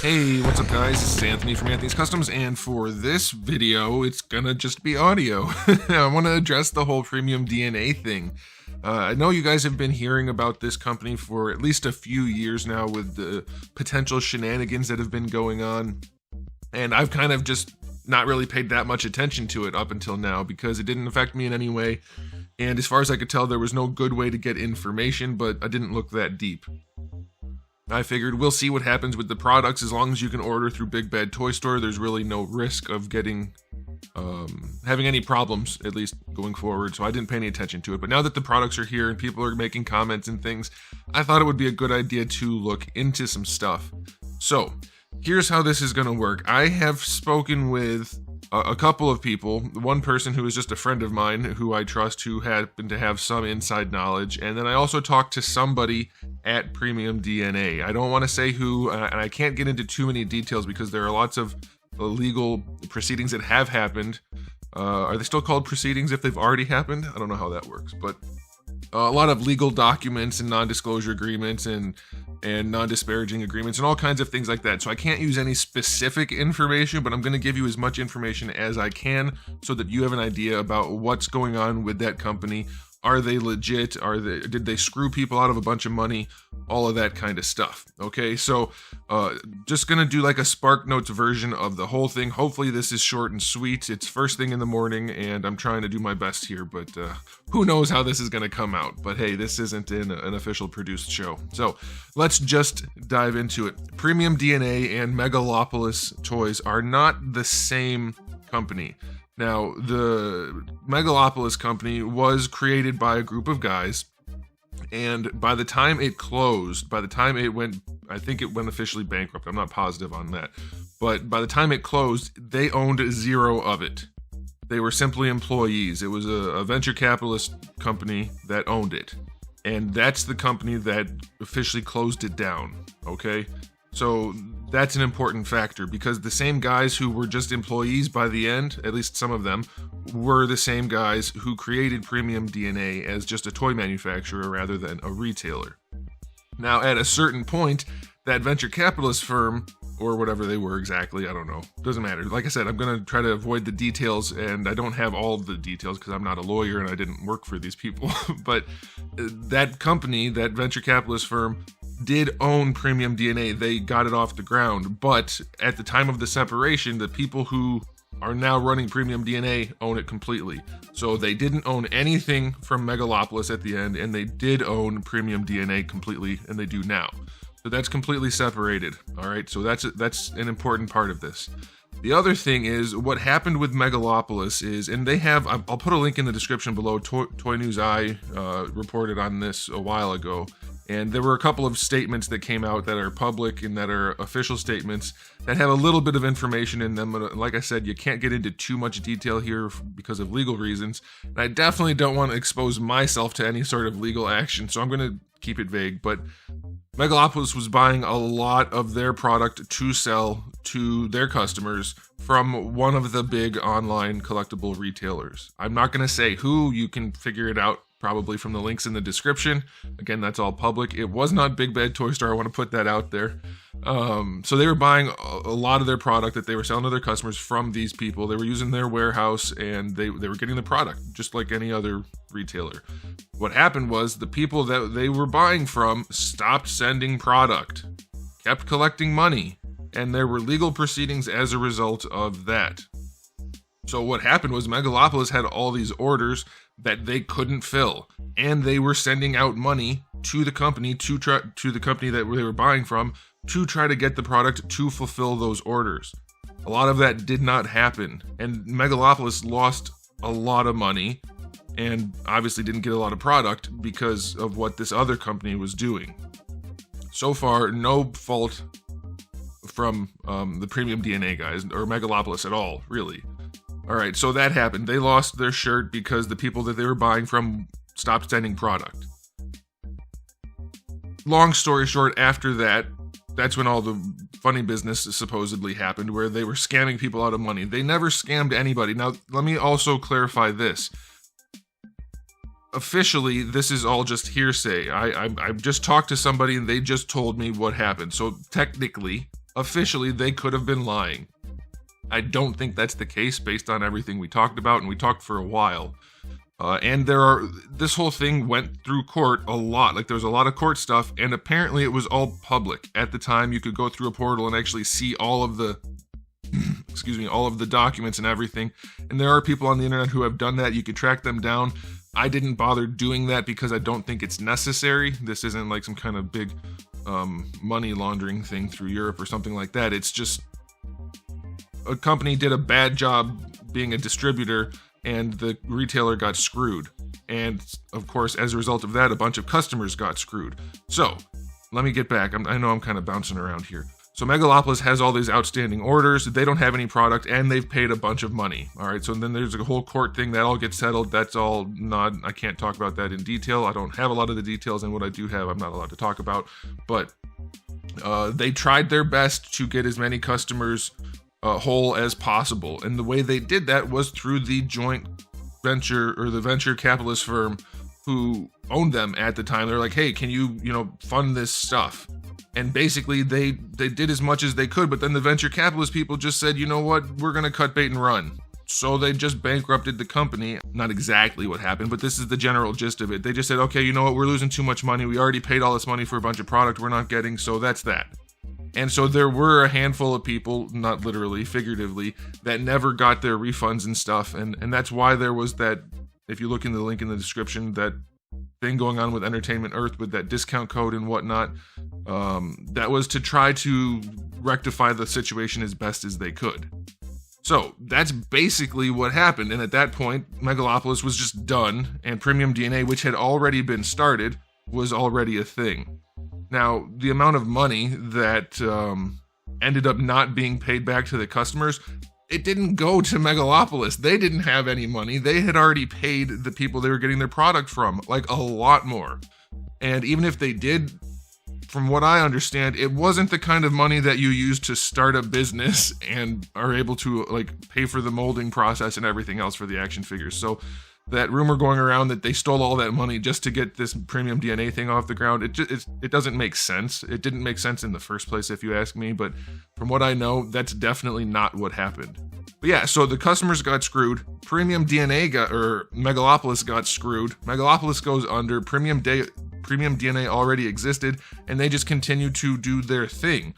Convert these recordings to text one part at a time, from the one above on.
Hey, what's up guys? This is Anthony from Anthony's Customs, and for this video, it's gonna just be audio. I want to address the whole premium DNA thing. I know you guys have been hearing about this company for at least a few years now with the potential shenanigans that have been going on, and I've kind of just not really paid that much attention to it up until now because it didn't affect me in any way, and as far as I could tell, there was no good way to get information, but I didn't look that deep. I figured we'll see what happens with the products. As long as you can order through Big Bad Toy Store, there's really no risk of getting having any problems, at least going forward. So I didn't pay any attention to it. But now that the products are here and people are making comments and things, I thought it would be a good idea to look into some stuff. So here's how this is going to work. I have spoken with a couple of people, one person who is just a friend of mine who I trust, who happened to have some inside knowledge, and then I also talked to somebody at Premium DNA. I don't want to say who, and I can't get into too many details because there are lots of legal proceedings that have happened. Are they still called proceedings if they've already happened? I don't know how that works, but a lot of legal documents and non-disclosure agreements and non-disparaging agreements and all kinds of things like that. So I can't use any specific information, but I'm going to give you as much information as I can so that you have an idea about what's going on with that company. Are they legit? Did they screw people out of a bunch of money? All of that kind of stuff. Okay, so just gonna do like a Spark Notes version of the whole thing. Hopefully this is short and sweet. It's first thing in the morning and I'm trying to do my best here, but who knows how this is gonna come out. But hey, this isn't an official produced show. So let's just dive into it. Premium DNA and Megalopolis Toys are not the same company. Now, the Megalopolis company was created by a group of guys, and by the time it closed, I think it went officially bankrupt. I'm not positive on that. But by the time it closed, they owned zero of it. They were simply employees. It was a venture capitalist company that owned it. And that's the company that officially closed it down, okay? So that's an important factor because the same guys who were just employees by the end, at least some of them, were the same guys who created Premium DNA as just a toy manufacturer rather than a retailer. Now, at a certain point, that venture capitalist firm, or whatever they were exactly, I don't know, doesn't matter. Like I said, I'm going to try to avoid the details, and I don't have all of the details because I'm not a lawyer and I didn't work for these people. But that company, that venture capitalist firm, did own Premium DNA. They got it off the ground, but at the time of the separation, the people who are now running Premium DNA own it completely. So they didn't own anything from Megalopolis at the end, and they did own Premium DNA completely, and they do now. So that's completely separated. All right, so that's an important part of this. The other thing is what happened with Megalopolis is, and they have, I'll put a link in the description below. Toy News Eye reported on this a while ago. And there were a couple of statements that came out that are public and that are official statements that have a little bit of information in them. But like I said, you can't get into too much detail here because of legal reasons. And I definitely don't want to expose myself to any sort of legal action, so I'm going to keep it vague. But Megalopolis was buying a lot of their product to sell to their customers from one of the big online collectible retailers. I'm not going to say who. You can figure it out probably from the links in the description. Again, that's all public. It was not Big Bad Toy Store. I want to put that out there. So they were buying a lot of their product that they were selling to their customers from these people. They were using their warehouse and they were getting the product just like any other retailer. What happened was the people that they were buying from stopped sending product, kept collecting money, and there were legal proceedings as a result of that. So what happened was Megalopolis had all these orders that they couldn't fill, and they were sending out money to the company to the company that they were buying from to try to get the product to fulfill those orders. A lot of that did not happen, and Megalopolis lost a lot of money and obviously didn't get a lot of product because of what this other company was doing. So far, no fault from the Premium DNA guys or Megalopolis at all, really. All right, so that happened. They lost their shirt because the people that they were buying from stopped sending product. Long story short, after that, that's when all the funny business supposedly happened, where they were scamming people out of money. They never scammed anybody. Now, let me also clarify this. Officially, this is all just hearsay. I just talked to somebody and they just told me what happened. So technically, officially they could have been lying. I don't think that's the case based on everything we talked about, and we talked for a while. And this whole thing went through court a lot. Like, there was a lot of court stuff, and apparently it was all public. At the time, you could go through a portal and actually see all of the all of the documents and everything. And there are people on the internet who have done that. You could track them down. I didn't bother doing that because I don't think it's necessary. This isn't like some kind of big money laundering thing through Europe or something like that. It's just a company did a bad job being a distributor, and the retailer got screwed. And of course, as a result of that, a bunch of customers got screwed. So let me get back. I know I'm kind of bouncing around here. So Megalopolis has all these outstanding orders. They don't have any product, and they've paid a bunch of money. All right, so then there's a whole court thing that all gets settled. That's all not, I can't talk about that in detail. I don't have a lot of the details, and what I do have, I'm not allowed to talk about. But they tried their best to get as many customers whole as possible. And the way they did that was through the joint venture, or the venture capitalist firm who owned them at the time. They're like, hey, can you fund this stuff? And basically they did as much as they could, but then the venture capitalist people just said, you know what, we're going to cut bait and run. So they just bankrupted the company. Not exactly what happened, but this is the general gist of it. They just said, okay, you know what, we're losing too much money. We already paid all this money for a bunch of product we're not getting, so that's that. And so there were a handful of people, not literally, figuratively, that never got their refunds and stuff. And that's why there was that, if you look in the link in the description, that thing going on with Entertainment Earth with that discount code and whatnot. That was to try to rectify the situation as best as they could. So that's basically what happened. And at that point, Megalopolis was just done, and Premium DNA, which had already been started, was already a thing. Now, the amount of money that ended up not being paid back to the customers, it didn't go to Megalopolis. They didn't have any money. They had already paid the people they were getting their product from, like, a lot more. And even if they did, from what I understand, it wasn't the kind of money that you use to start a business and are able to, like, pay for the molding process and everything else for the action figures. So that rumor going around that they stole all that money just to get this Premium DNA thing off the ground, it doesn't make sense. It didn't make sense in the first place, if you ask me, but from what I know, that's definitely not what happened. But yeah, so the customers got screwed, Premium Megalopolis got screwed, Megalopolis goes under, Premium DNA already existed, and they just continue to do their thing.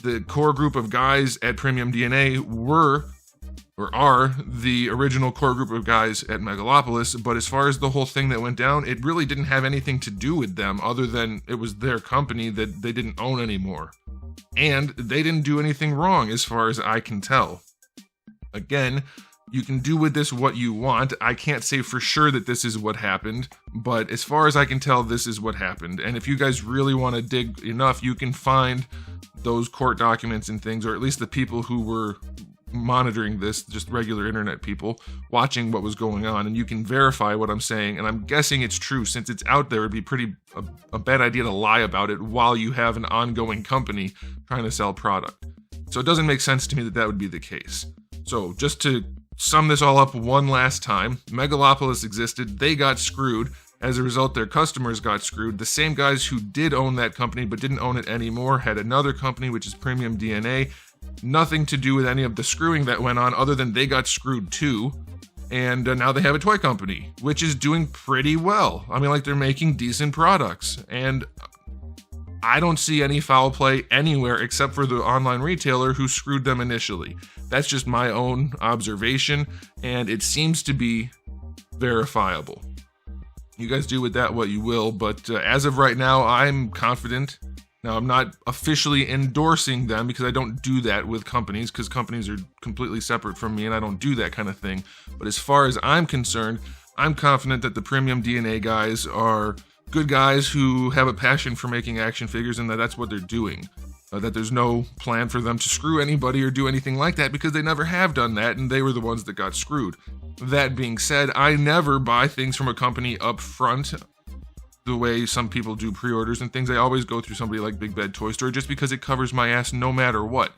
The core group of guys at Premium DNA are the original core group of guys at Megalopolis, but as far as the whole thing that went down, it really didn't have anything to do with them other than it was their company that they didn't own anymore. And they didn't do anything wrong as far as I can tell. Again, you can do with this what you want. I can't say for sure that this is what happened, but as far as I can tell, this is what happened. And if you guys really want to dig enough, you can find those court documents and things, or at least the people who were monitoring this, just regular internet people watching what was going on, and you can verify what I'm saying. And I'm guessing it's true. Since it's out there, it'd be a bad idea to lie about it while you have an ongoing company trying to sell product. So it doesn't make sense to me that that would be the case. So just to sum this all up one last time, Megalopolis existed, they got screwed. As a result, their customers got screwed. The same guys who did own that company but didn't own it anymore had another company, which is Premium DNA. Nothing to do with any of the screwing that went on other than they got screwed too. And now they have a toy company, which is doing pretty well. I mean, like, they're making decent products. And I don't see any foul play anywhere except for the online retailer who screwed them initially. That's just my own observation, and it seems to be verifiable. You guys do with that what you will, but as of right now, I'm confident. Now, I'm not officially endorsing them because I don't do that with companies, because companies are completely separate from me and I don't do that kind of thing. But as far as I'm concerned, I'm confident that the Premium DNA guys are good guys who have a passion for making action figures, and that's what they're doing. That there's no plan for them to screw anybody or do anything like that, because they never have done that, and they were the ones that got screwed. That being said, I never buy things from a company up front the way some people do pre-orders and things. I always go through somebody like Big Bad Toy Store just because it covers my ass no matter what.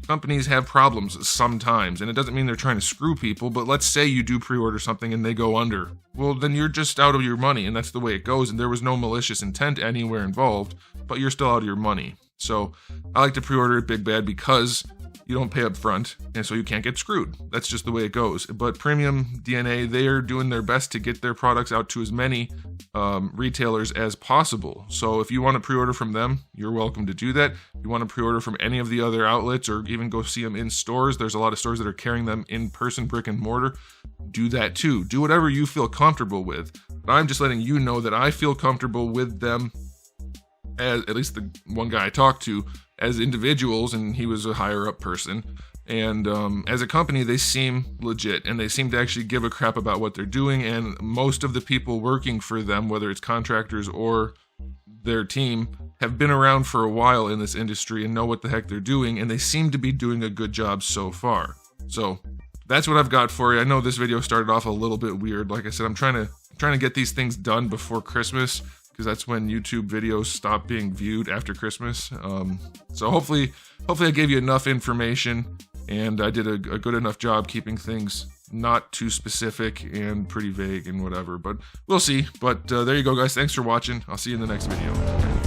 Companies have problems sometimes, and it doesn't mean they're trying to screw people, but let's say you do pre-order something and they go under. Well, then you're just out of your money, and that's the way it goes, and there was no malicious intent anywhere involved, but you're still out of your money. So I like to pre-order at Big Bad because you don't pay up front, and so you can't get screwed. That's just the way it goes. But Premium DNA, they are doing their best to get their products out to as many retailers as possible. So if you want to pre-order from them, you're welcome to do that. If you want to pre-order from any of the other outlets or even go see them in stores, there's a lot of stores that are carrying them in person, brick and mortar. Do that too. Do whatever you feel comfortable with. But I'm just letting you know that I feel comfortable with them, as at least the one guy I talked to, as individuals, and he was a higher up person. And as a company, they seem legit, and they seem to actually give a crap about what they're doing. And most of the people working for them, whether it's contractors or their team, have been around for a while in this industry and know what the heck they're doing, and they seem to be doing a good job so far. So that's what I've got for you. I know this video started off a little bit weird. Like I said, I'm trying to get these things done before Christmas, because that's when YouTube videos stop being viewed after Christmas. So hopefully I gave you enough information, and I did a good enough job keeping things not too specific and pretty vague and whatever, but we'll see. But there you go, guys. Thanks for watching. I'll see you in the next video.